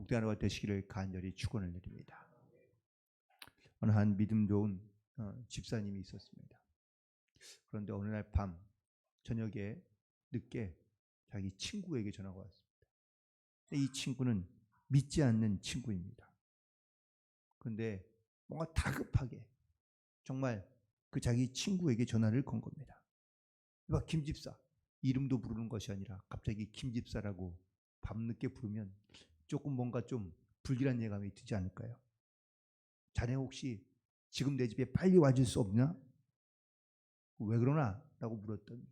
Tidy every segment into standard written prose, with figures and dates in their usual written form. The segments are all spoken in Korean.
복된 하루가 되시기를 간절히 축원을 드립니다. 어느 한 믿음 좋은 집사님이 있었습니다. 그런데 어느 날 밤 저녁에 늦게 자기 친구에게 전화가 왔습니다. 이 친구는 믿지 않는 친구입니다. 그런데 뭔가 다급하게 정말 그 자기 친구에게 전화를 건 겁니다. 김 집사, 이름도 부르는 것이 아니라 갑자기 김 집사라고 밤늦게 부르면 조금 뭔가 좀 불길한 예감이 들지 않을까요? 자네 혹시 지금 내 집에 빨리 와줄 수 없나? 왜 그러나? 라고 물었더니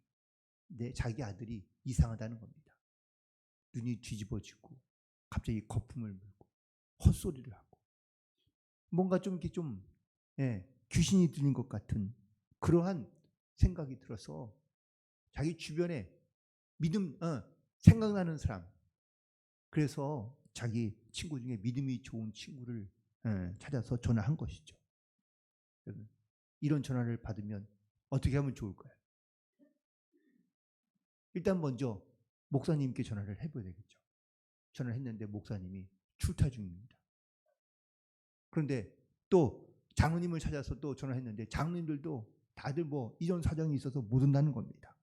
자기 아들이 이상하다는 겁니다. 눈이 뒤집어지고 갑자기 거품을 물고 헛소리를 하고 뭔가 좀 이렇게 좀 귀신이 들린 것 같은 그러한 생각이 들어서 자기 주변에 생각나는 사람, 그래서 자기 친구 중에 믿음이 좋은 친구를 찾아서 전화한 것이죠. 이런 전화를 받으면 어떻게 하면 좋을까요? 일단 먼저 목사님께 전화를 해봐야 되겠죠. 전화를 했는데 목사님이 출타 중입니다. 그런데 또 장로님을 찾아서 또 전화했는데 장로님들도 다들 이런 사정이 있어서 못 온다는 겁니다.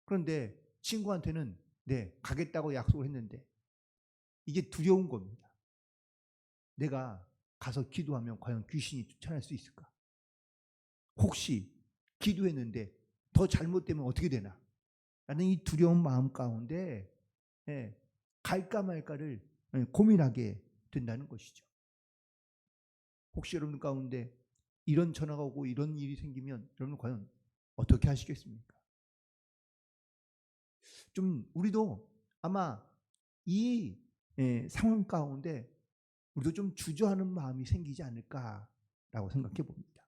그런데 친구한테는 가겠다고 약속을 했는데 이게 두려운 겁니다. 내가 가서 기도하면 과연 귀신이 쫓아낼 수 있을까? 혹시 기도했는데 더 잘못되면 어떻게 되나? 라는 이 두려운 마음 가운데 갈까 말까를 고민하게 된다는 것이죠. 혹시 여러분 가운데 이런 전화가 오고 이런 일이 생기면 여러분 과연 어떻게 하시겠습니까? 좀 우리도 아마 이 상황 가운데 우리도 좀 주저하는 마음이 생기지 않을까라고 생각해 봅니다.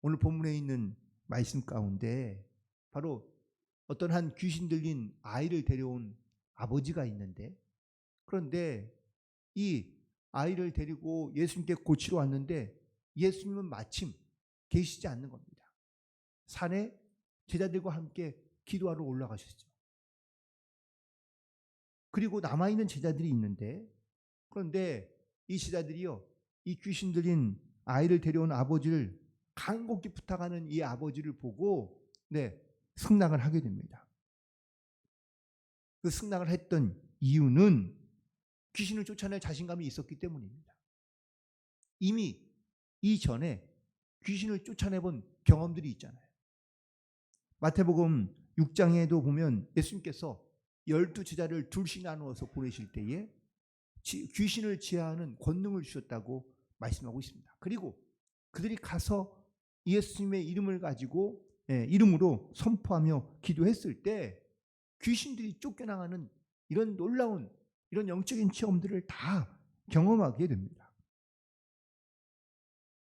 오늘 본문에 있는 말씀 가운데 바로 어떤 한 귀신 들린 아이를 데려온 아버지가 있는데, 그런데 이 아이를 데리고 예수님께 고치러 왔는데 예수님은 마침 계시지 않는 겁니다. 산에 제자들과 함께 기도하러 올라가셨죠. 그리고 남아있는 제자들이 있는데, 그런데 이 제자들이요, 이 귀신 들린 아이를 데려온 아버지를 간곡히 부탁하는 이 아버지를 보고 승낙을 하게 됩니다. 그 승낙을 했던 이유는 귀신을 쫓아낼 자신감이 있었기 때문입니다. 이미 이전에 귀신을 쫓아내본 경험들이 있잖아요. 마태복음 6장에도 보면 예수님께서 12제자를 둘씩 나누어서 보내실 때에 귀신을 제하는 권능을 주셨다고 말씀하고 있습니다. 그리고 그들이 가서 예수님의 이름을 가지고 이름으로 선포하며 기도했을 때 귀신들이 쫓겨나가는 이런 놀라운 이런 영적인 체험들을 다 경험하게 됩니다.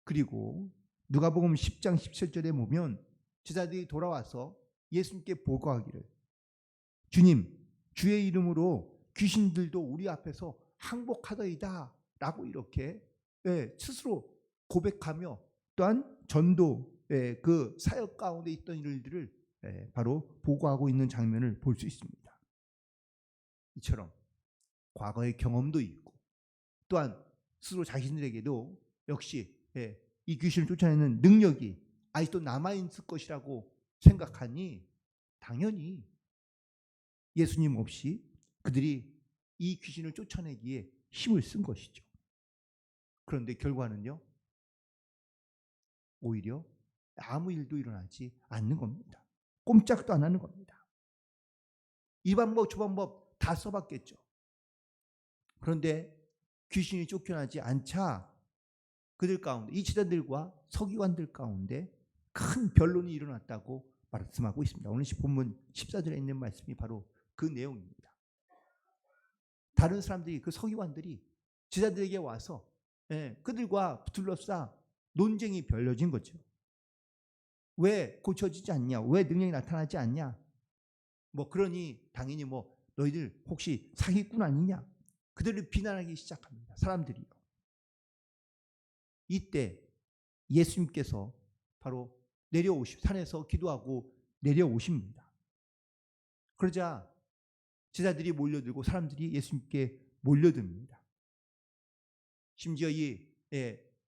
그리고 누가복음 10장 17절에 보면 제자들이 돌아와서 예수님께 보고하기를, 주님, 주의 이름으로 귀신들도 우리 앞에서 항복하더이다 라고 이렇게 스스로 고백하며 또한 전도 그 사역 가운데 있던 일들을 바로 보고하고 있는 장면을 볼 수 있습니다. 이처럼 과거의 경험도 있고 또한 스스로 자신들에게도 역시 이 귀신을 쫓아내는 능력이 아직도 남아있을 것이라고 생각하니 당연히 예수님 없이 그들이 이 귀신을 쫓아내기에 힘을 쓴 것이죠. 그런데 결과는요, 오히려 아무 일도 일어나지 않는 겁니다. 꼼짝도 안 하는 겁니다. 이 방법 저 방법 다 써봤겠죠. 그런데 귀신이 쫓겨나지 않자 그들 가운데 이 제자들과 서기관들 가운데 큰 변론이 일어났다고 말씀하고 있습니다. 오늘 본문 14절에 있는 말씀이 바로 그 내용입니다. 다른 사람들이, 그 서기관들이 제자들에게 와서 그들과 둘러싸 논쟁이 벌어진 거죠. 왜 고쳐지지 않냐? 왜 능력이 나타나지 않냐? 그러니 당연히 너희들 혹시 사기꾼 아니냐? 그들을 비난하기 시작합니다. 사람들이요. 이때 예수님께서 바로 산에서 기도하고 내려오십니다. 그러자 제자들이 몰려들고 사람들이 예수님께 몰려듭니다. 심지어 이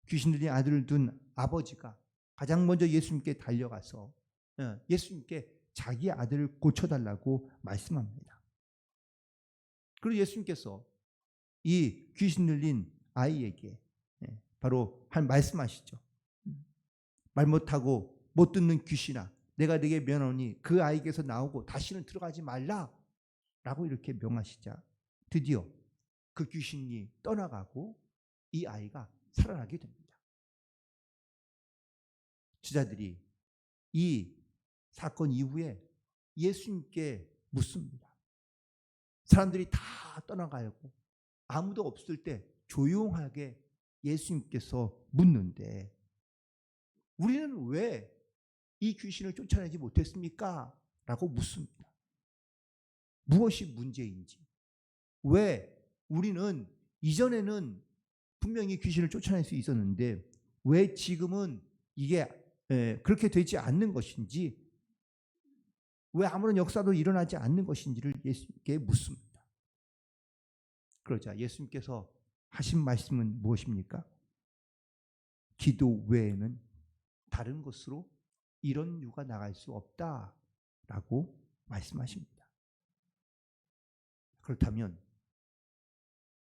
귀신 들린 아들을 둔 아버지가 가장 먼저 예수님께 달려가서 예수님께 자기 아들을 고쳐달라고 말씀합니다. 그리고 예수님께서 이 귀신 들린 아이에게 바로 한 말씀하시죠. 말 못하고 못 듣는 귀신아, 내가 네게 명하노니 그 아이에게서 나오고 다시는 들어가지 말라 라고 이렇게 명하시자 드디어 그 귀신이 떠나가고 이 아이가 살아나게 됩니다. 제자들이 이 사건 이후에 예수님께 묻습니다. 사람들이 다 떠나가고 아무도 없을 때 조용하게 예수님께서 묻는데 우리는 왜 이 귀신을 쫓아내지 못했습니까? 라고 묻습니다. 무엇이 문제인지, 왜 우리는 이전에는 분명히 귀신을 쫓아낼 수 있었는데 왜 지금은 이게 그렇게 되지 않는 것인지, 왜 아무런 역사도 일어나지 않는 것인지를 예수님께 묻습니다. 그러자 예수님께서 하신 말씀은 무엇입니까? 기도 외에는 다른 것으로 이런 유가 나갈 수 없다라고 말씀하십니다. 그렇다면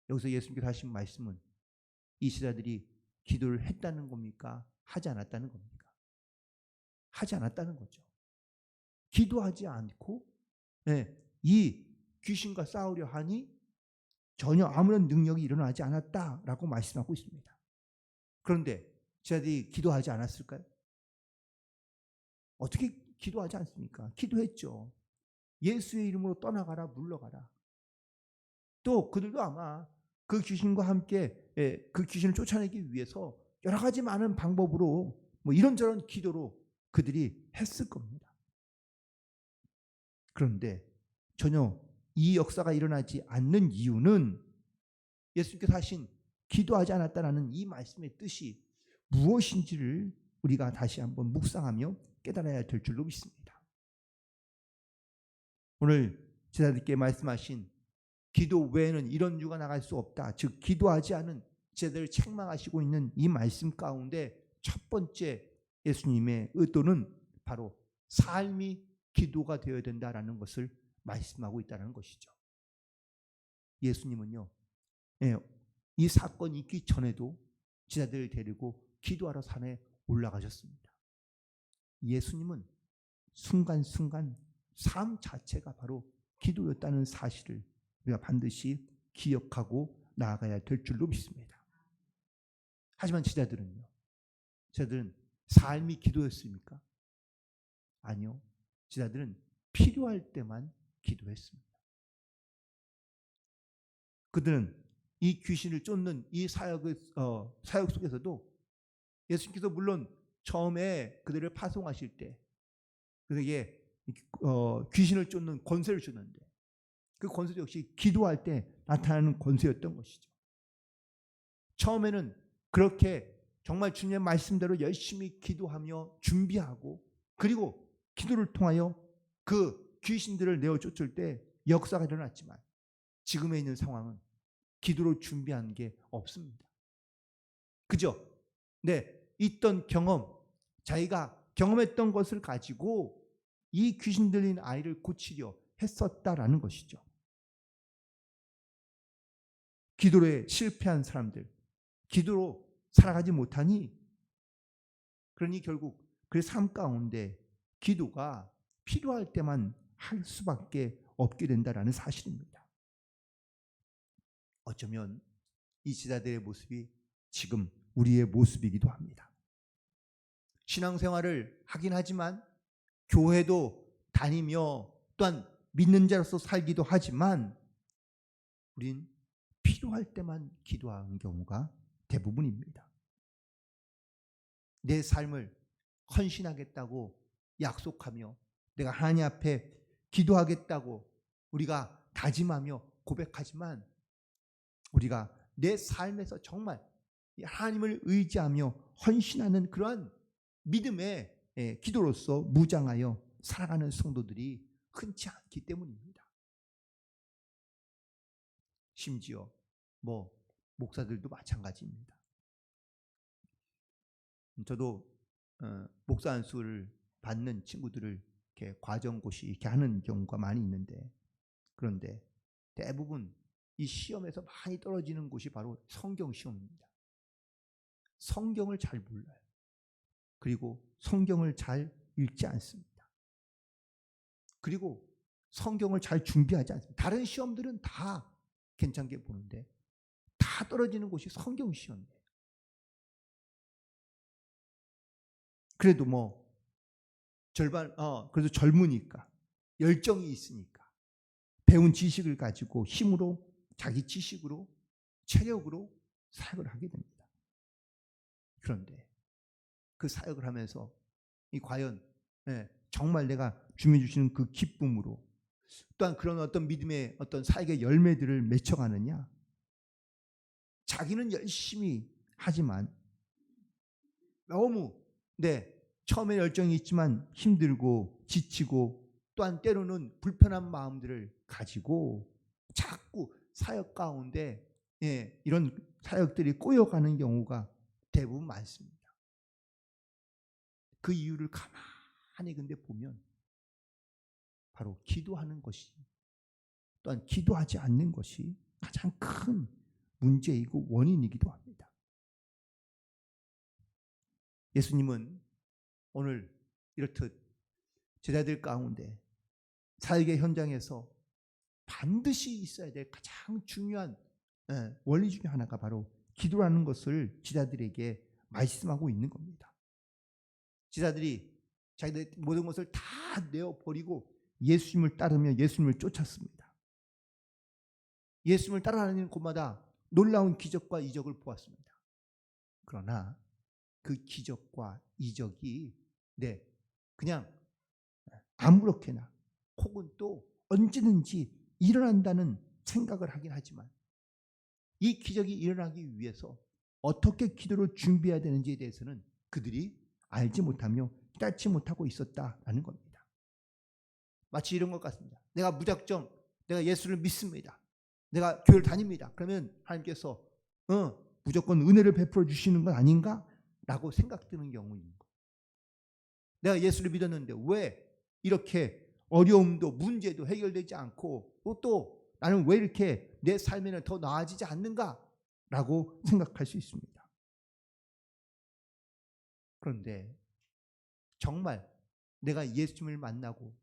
여기서 예수님께서 하신 말씀은 이 제자들이 기도를 했다는 겁니까? 하지 않았다는 겁니까? 하지 않았다는 거죠. 기도하지 않고 이 귀신과 싸우려 하니 전혀 아무런 능력이 일어나지 않았다라고 말씀하고 있습니다. 그런데 제자들이 기도하지 않았을까요? 어떻게 기도하지 않습니까? 기도했죠. 예수의 이름으로 떠나가라, 물러가라. 또 그들도 아마 그 귀신과 함께 그 귀신을 쫓아내기 위해서 여러 가지 많은 방법으로 뭐 이런저런 기도로 그들이 했을 겁니다. 그런데 전혀 이 역사가 일어나지 않는 이유는 예수님께서 하신 기도하지 않았다라는 이 말씀의 뜻이 무엇인지를 우리가 다시 한번 묵상하며 깨달아야 될 줄로 믿습니다. 오늘 제자들께 말씀하신 기도 외에는 이런 유가 나갈 수 없다. 즉 기도하지 않은 제자들을 책망하시고 있는 이 말씀 가운데 첫 번째 예수님의 의도는 바로 삶이 기도가 되어야 된다라는 것을 말씀하고 있다는 것이죠. 예수님은요, 이 사건이 있기 전에도 제자들을 데리고 기도하러 산에 올라가셨습니다. 예수님은 순간순간 삶 자체가 바로 기도였다는 사실을 우리가 반드시 기억하고 나아가야 될 줄로 믿습니다. 하지만 제자들은 삶이 기도였습니까? 아니요. 제자들은 필요할 때만 기도했습니다. 그들은 이 귀신을 쫓는 이 사역 속에서도 예수님께서 물론 처음에 그들을 파송하실 때 그들에게 귀신을 쫓는 권세를 주는데 그 권세도 역시 기도할 때 나타나는 권세였던 것이죠. 처음에는 그렇게 정말 주님의 말씀대로 열심히 기도하며 준비하고 그리고 기도를 통하여 그 귀신들을 내어 쫓을 때 역사가 일어났지만 지금에 있는 상황은 기도로 준비한 게 없습니다. 그죠? 있던 경험, 자기가 경험했던 것을 가지고 이 귀신 들린 아이를 고치려 했었다라는 것이죠. 기도에 실패한 사람들, 기도로 살아가지 못하니 그러니 결국 그 삶 가운데 기도가 필요할 때만 할 수밖에 없게 된다라는 사실입니다. 어쩌면 이 제자들의 모습이 지금 우리의 모습이기도 합니다. 신앙생활을 하긴 하지만 교회도 다니며 또한 믿는 자로서 살기도 하지만 우린 필요할 때만 기도하는 경우가 대부분입니다. 내 삶을 헌신하겠다고 약속하며 내가 하나님 앞에 기도하겠다고 우리가 다짐하며 고백하지만 우리가 내 삶에서 정말 하나님을 의지하며 헌신하는 그러한 믿음의 기도로서 무장하여 살아가는 성도들이 흔치 않기 때문입니다. 심지어 목사들도 마찬가지입니다. 저도 목사 안수를 받는 친구들을 이렇게 과정고시 이렇게 하는 경우가 많이 있는데, 그런데 대부분 이 시험에서 많이 떨어지는 곳이 바로 성경 시험입니다. 성경을 잘 몰라요. 그리고 성경을 잘 읽지 않습니다. 그리고 성경을 잘 준비하지 않습니다. 다른 시험들은 다 괜찮게 보는데 다 떨어지는 곳이 성경 시험이에요. 그래도 그래도 젊으니까, 열정이 있으니까, 배운 지식을 가지고 힘으로, 자기 지식으로, 체력으로 사역을 하게 됩니다. 그런데 그 사역을 하면서 과연 정말 내가 주님 주시는 그 기쁨으로, 또한 그런 어떤 믿음의 어떤 사역의 열매들을 맺혀가느냐? 자기는 열심히 하지만 너무 처음에 열정이 있지만 힘들고 지치고, 또한 때로는 불편한 마음들을 가지고 자꾸 사역 가운데 이런 사역들이 꼬여가는 경우가 대부분 많습니다. 그 이유를 가만히 근데 보면 바로 기도하는 것이, 또한 기도하지 않는 것이 가장 큰 문제이고 원인이기도 합니다. 예수님은 오늘 이렇듯 제자들 가운데 사역의 현장에서 반드시 있어야 될 가장 중요한 원리 중에 하나가 바로 기도라는 것을 제자들에게 말씀하고 있는 겁니다. 제자들이 자기들 모든 것을 다 내어버리고 예수님을 따르며 예수님을 쫓았습니다. 예수님을 따라다니는 곳마다 놀라운 기적과 이적을 보았습니다. 그러나 그 기적과 이적이 그냥 아무렇게나 혹은 또 언제든지 일어난다는 생각을 하긴 하지만, 이 기적이 일어나기 위해서 어떻게 기도를 준비해야 되는지에 대해서는 그들이 알지 못하며 깨닫지 못하고 있었다라는 겁니다. 마치 이런 것 같습니다. 내가 무작정 내가 예수를 믿습니다. 내가 교회를 다닙니다. 그러면 하나님께서 무조건 은혜를 베풀어 주시는 건 아닌가? 라고 생각드는 경우인 거. 내가 예수를 믿었는데 왜 이렇게 어려움도 문제도 해결되지 않고 또 나는 왜 이렇게 내 삶에는 더 나아지지 않는가? 라고 생각할 수 있습니다. 그런데 정말 내가 예수님을 만나고,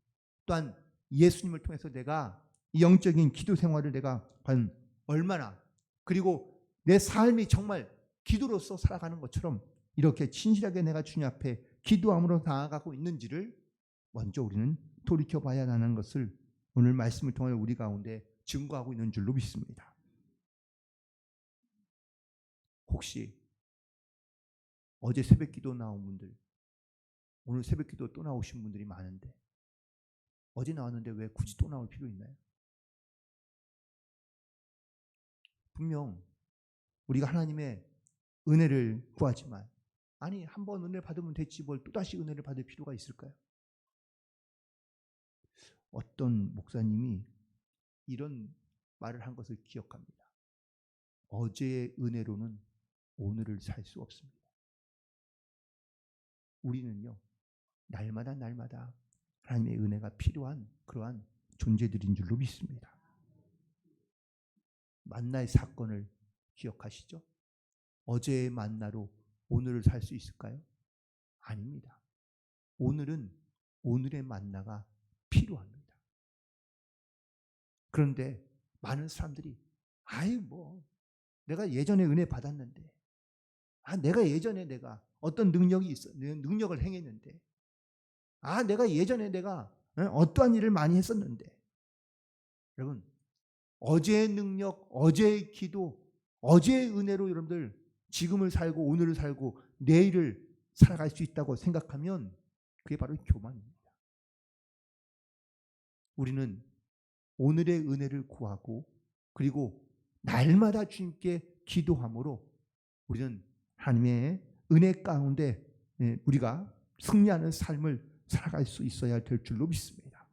또한 예수님을 통해서 내가 영적인 기도 생활을 내가 과연 얼마나, 그리고 내 삶이 정말 기도로서 살아가는 것처럼 이렇게 진실하게 내가 주님 앞에 기도함으로 나아가고 있는지를 먼저 우리는 돌이켜봐야 하는 것을 오늘 말씀을 통해 우리 가운데 증거하고 있는 줄로 믿습니다. 혹시 어제 새벽기도 나온 분들, 오늘 새벽기도 또 나오신 분들이 많은데 어제 나왔는데 왜 굳이 또 나올 필요 있나요? 분명 우리가 하나님의 은혜를 구하지만, 아니 한 번 은혜를 받으면 됐지 뭘 또다시 은혜를 받을 필요가 있을까요? 어떤 목사님이 이런 말을 한 것을 기억합니다. 어제의 은혜로는 오늘을 살 수 없습니다. 우리는요, 날마다 하나님의 은혜가 필요한 그러한 존재들인 줄로 믿습니다. 만나의 사건을 기억하시죠? 어제의 만나로 오늘을 살 수 있을까요? 아닙니다. 오늘은 오늘의 만나가 필요합니다. 그런데 많은 사람들이 내가 예전에 은혜 받았는데, 내가 예전에 내가 어떤 능력이 있어, 능력을 행했는데, 내가 예전에 내가 어떠한 일을 많이 했었는데. 여러분, 어제의 능력, 어제의 기도, 어제의 은혜로 여러분들 지금을 살고 오늘을 살고 내일을 살아갈 수 있다고 생각하면 그게 바로 교만입니다. 우리는 오늘의 은혜를 구하고, 그리고 날마다 주님께 기도함으로 우리는 하나님의 은혜 가운데 우리가 승리하는 삶을 살아갈 수 있어야 될 줄로 믿습니다.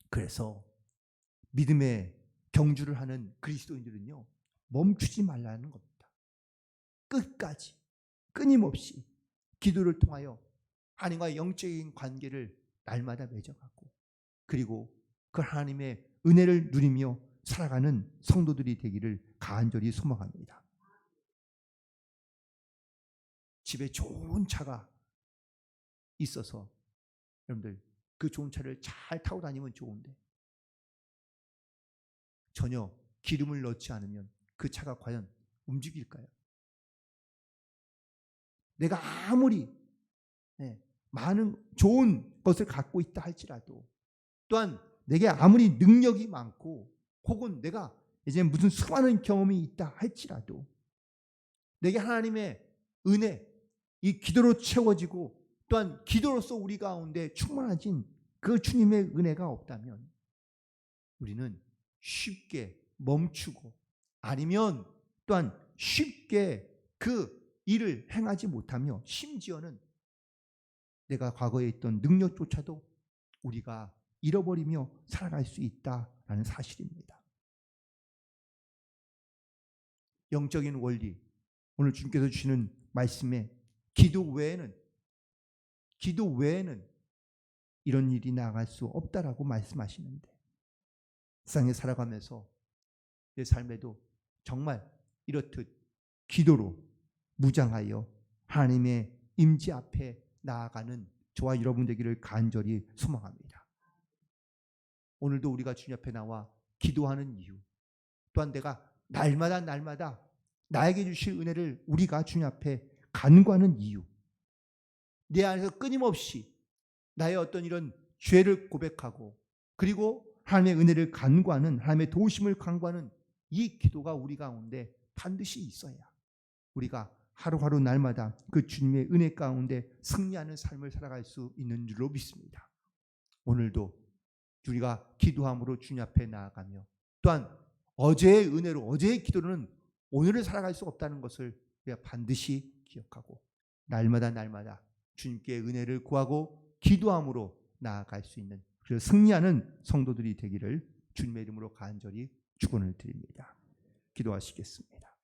그래서 믿음의 경주를 하는 그리스도인들은요, 멈추지 말라는 겁니다. 끝까지 끊임없이 기도를 통하여 하나님과 영적인 관계를 날마다 맺어가고, 그리고 그 하나님의 은혜를 누리며 살아가는 성도들이 되기를 간절히 소망합니다. 집에 좋은 차가 있어서 여러분들 그 좋은 차를 잘 타고 다니면 좋은데, 전혀 기름을 넣지 않으면 그 차가 과연 움직일까요? 내가 아무리 많은 좋은 것을 갖고 있다 할지라도, 또한 내게 아무리 능력이 많고 혹은 내가 이제 무슨 수많은 경험이 있다 할지라도, 내게 하나님의 은혜, 이 기도로 채워지고 또한 기도로서 우리 가운데 충만해진 그 주님의 은혜가 없다면 우리는 쉽게 멈추고, 아니면 또한 쉽게 그 일을 행하지 못하며, 심지어는 내가 과거에 있던 능력조차도 우리가 잃어버리며 살아갈 수 있다라는 사실입니다. 영적인 원리, 오늘 주님께서 주시는 말씀에 기도 외에는 이런 일이 나아갈 수 없다라고 말씀하시는데, 세상에 살아가면서 내 삶에도 정말 이렇듯 기도로 무장하여 하나님의 임재 앞에 나아가는 저와 여러분 되기를 간절히 소망합니다. 오늘도 우리가 주님 앞에 나와 기도하는 이유, 또한 내가 날마다 나에게 주실 은혜를 우리가 주님 앞에 간구하는 이유, 내 안에서 끊임없이 나의 어떤 이런 죄를 고백하고, 그리고 하나님의 은혜를 간구하는, 하나님의 도우심을 간구하는 이 기도가 우리 가운데 반드시 있어야 우리가 하루하루 날마다 그 주님의 은혜 가운데 승리하는 삶을 살아갈 수 있는 줄로 믿습니다. 오늘도 우리가 기도함으로 주님 앞에 나아가며, 또한 어제의 은혜로, 어제의 기도로는 오늘을 살아갈 수 없다는 것을 우리가 반드시 기억하고, 날마다 주님께 은혜를 구하고 기도함으로 나아갈 수 있는, 그래서 승리하는 성도들이 되기를 주님의 이름으로 간절히 축원을 드립니다. 기도하시겠습니다.